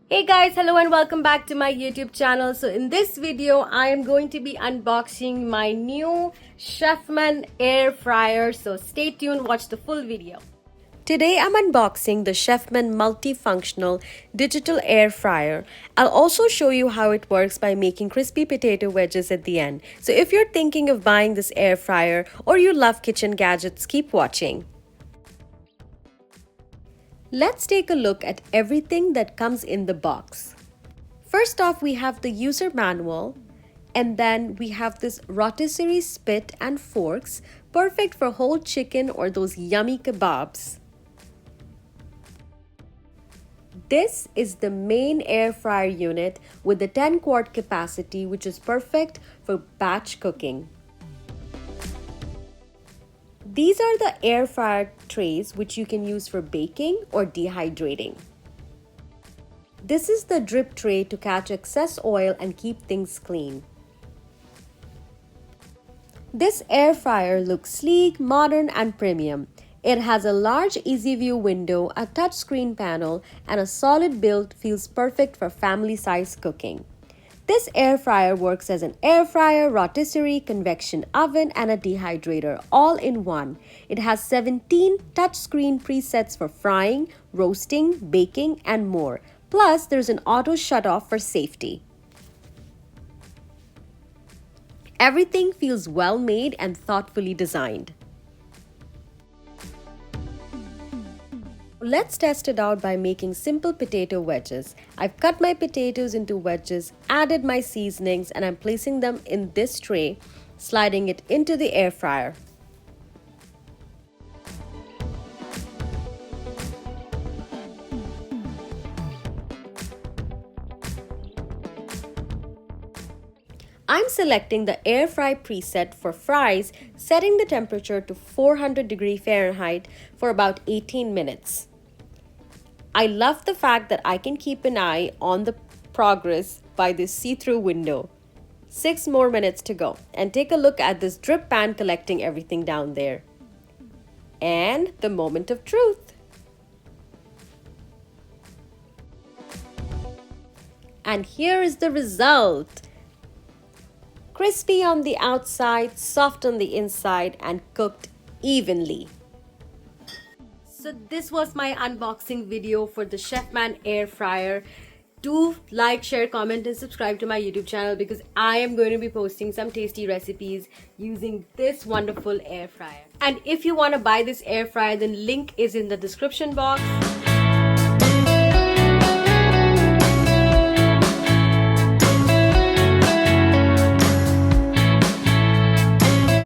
Hey guys, hello and welcome back to my YouTube channel. So in this video, I am going to be unboxing my new Chefman air fryer. So stay tuned, watch the full video. Today I'm unboxing the Chefman Multifunctional Digital Air Fryer. I'll also show you how it works by making crispy potato wedges at the end. So if you're thinking of buying this air fryer or you love kitchen gadgets, keep watching. Let's take a look at everything that comes in the box. First off, we have the user manual, and then we have this rotisserie spit and forks, perfect for whole chicken or those yummy kebabs. This is the main air fryer unit with the 10-quart capacity, which is perfect for batch cooking. These are the air fryer trays which you can use for baking or dehydrating. This is the drip tray to catch excess oil and keep things clean. This air fryer looks sleek, modern and premium. It has a large easy view window, a touchscreen panel and a solid build, feels perfect for family size cooking. This air fryer works as an air fryer, rotisserie, convection oven, and a dehydrator all in one. It has 17 touchscreen presets for frying, roasting, baking, and more. Plus, there's an auto shut-off for safety. Everything feels well made and thoughtfully designed. Let's test it out by making simple potato wedges. I've cut my potatoes into wedges, added my seasonings, and I'm placing them in this tray, sliding it into the air fryer. I'm selecting the air fry preset for fries, setting the temperature to 400°F for about 18 minutes. I love the fact that I can keep an eye on the progress by this see-through window. 6 more minutes to go, and take a look at this drip pan collecting everything down there. And the moment of truth. And here is the result. Crispy on the outside, soft on the inside, and cooked evenly. So this was my unboxing video for the Chefman air fryer. Do like, share, comment and subscribe to my YouTube channel because I am going to be posting some tasty recipes using this wonderful air fryer. And if you want to buy this air fryer, then link is in the description box.